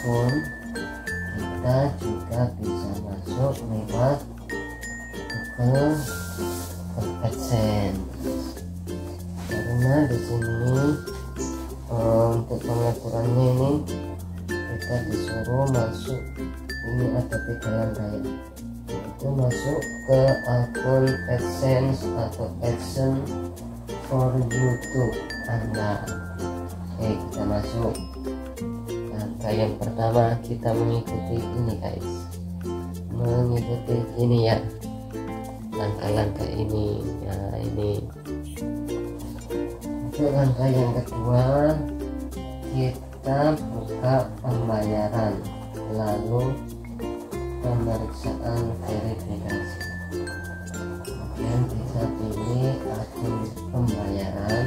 pun kita juga bisa masuk lewat Geogle Adsense, karena di sini untuk pengaturannya ini kita disuruh masuk, ini ada 3 langkah, yaitu masuk ke akun AdSense atau Action for YouTube Anda. Oke, kita masuk. Langkah yang pertama kita mengikuti ini guys, mengikuti ini ya, langkah-langkah ini ya. Ini untuk langkah yang kedua, kita buka pembayaran lalu pemeriksaan verifikasi, kemudian kita pilih akun pembayaran,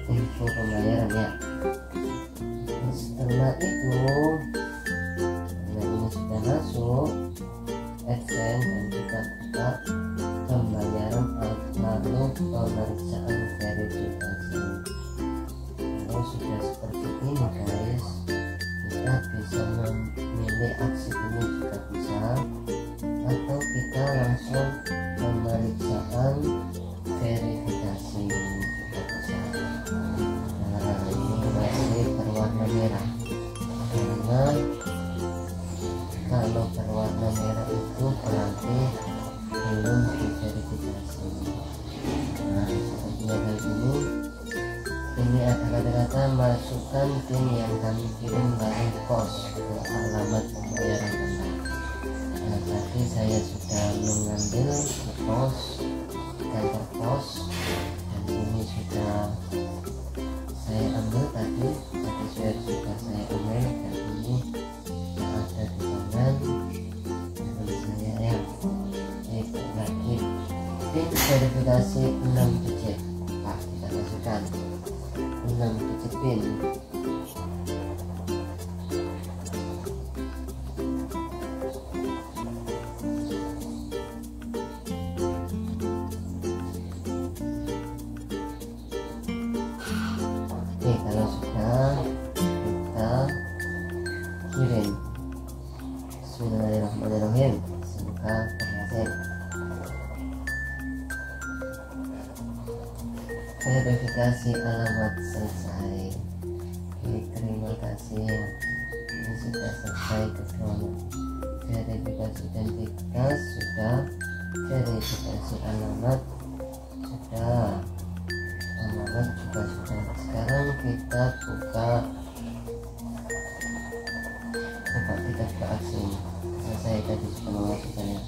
info pembayaran ya. Setelah itu, nah ini sudah masuk AdSense dan kita buka pembayaran lalu pemeriksaan verifikasi. Kalau sudah seperti ini guys, kita bisa memilih aksi ini juga bisa, atau kita langsung pemeriksaan verifikasi juga bisa. Nah ini masih berwarna merah, karena kalau berwarna merah itu berarti belum diverifikasi. Nah sepertinya kayak gini. Ini ada kata-kata masukkan PIN yang kami kirim melalui pos ke alamat pembayaran Anda. Nah tadi saya sudah mengambil ke pos, kantor pos, dan ini sudah saya ambil tadi sudah saya ambil, dan ini yang ada di tangan saya ya. Baik, lagi PIN verifikasi 6 digit. Nah, kita masukkan 6 digit PIN. Oke, kalau sudah kita kirim. Bismillahirrahmanirrahim, semoga berhasil. Verifikasi alamat selesai. Oke, terima kasih ya, ini sudah selesai kedua verifikasi identitas sudah, verifikasi alamat sudah, alamat juga sudah. Sekarang kita buka aksi. Saya tadi sudah memasukkannya.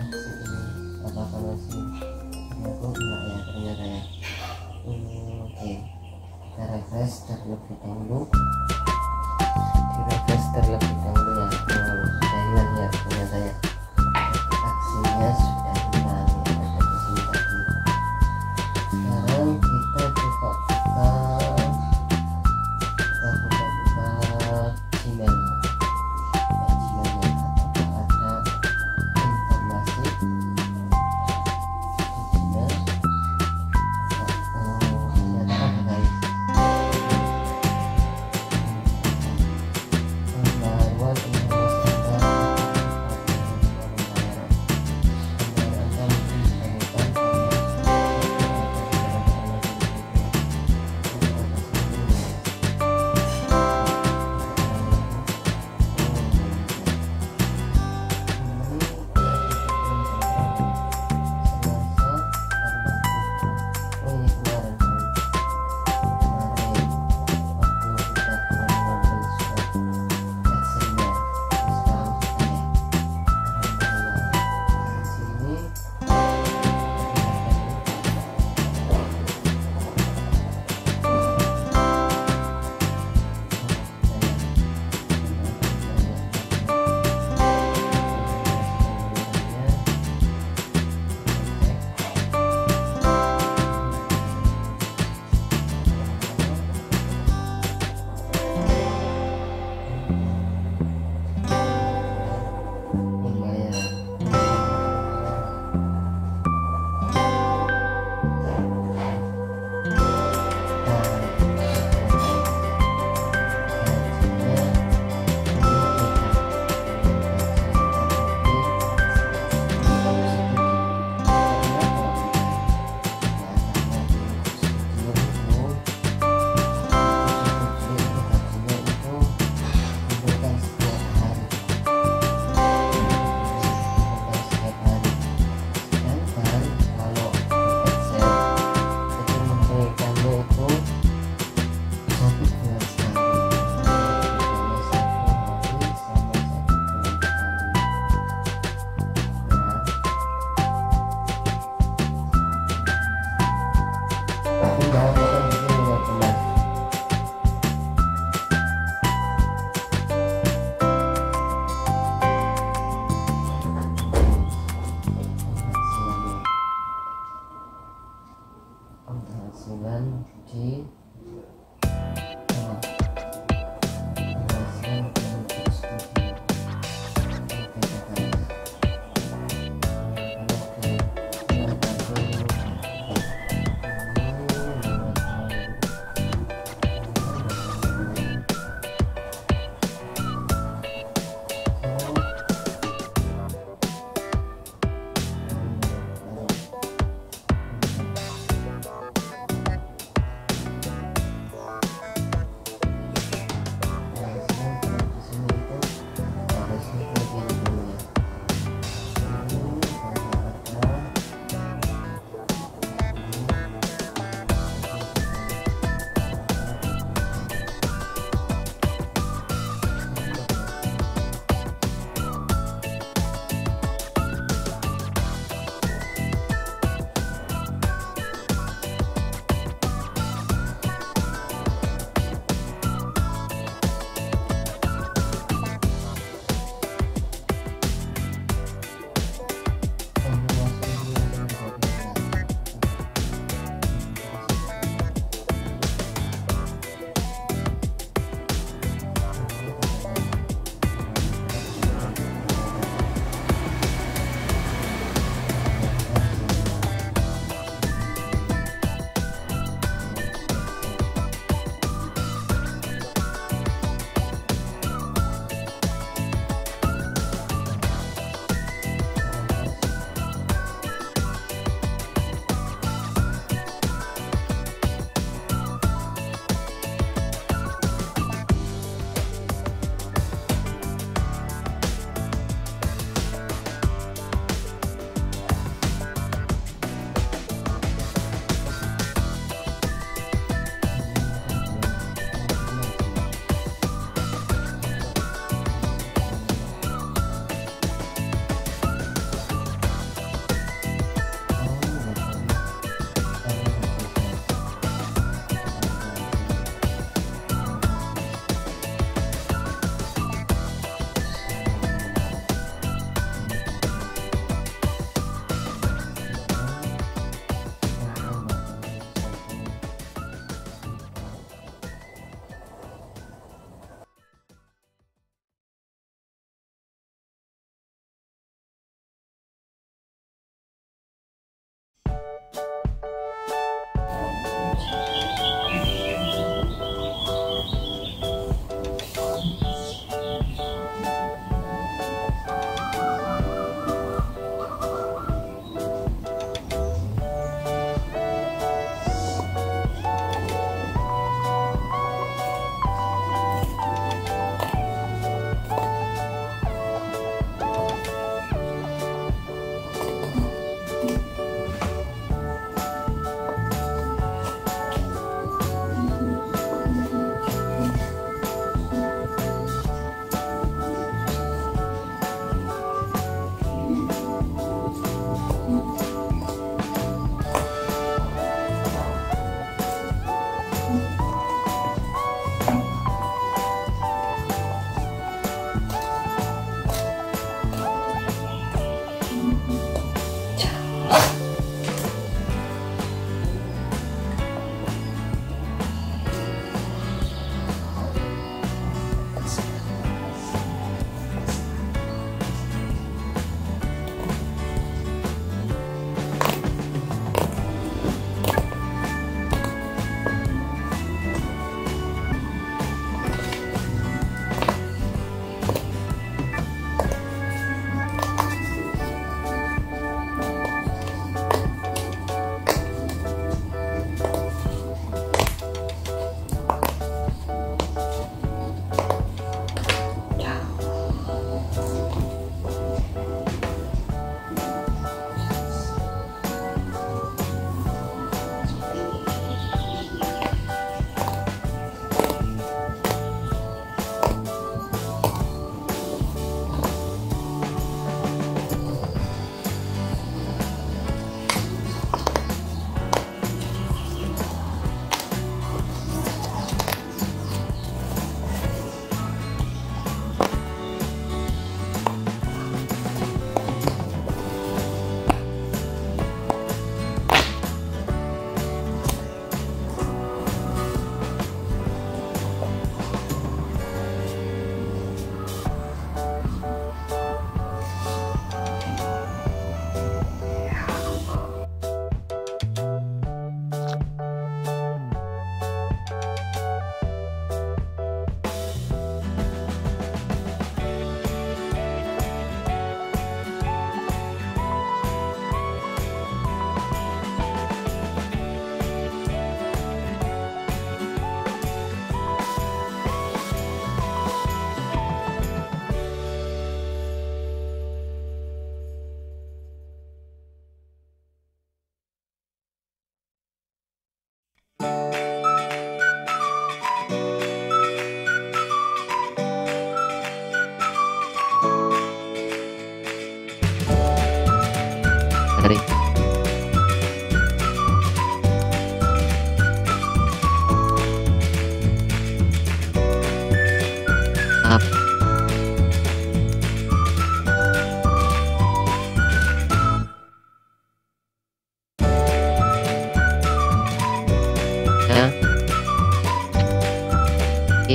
Aksi ini apakah masih aku enggak ya, ternyata ya. Oke, kita refresh terlebih dahulu. Ya. Sudah hilang ya ternyata ya, aksinya sudah hilang ya, ada di sini tadi. Sekarang kita buka Gmail.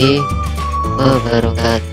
warahmatullahi wabarakatuh.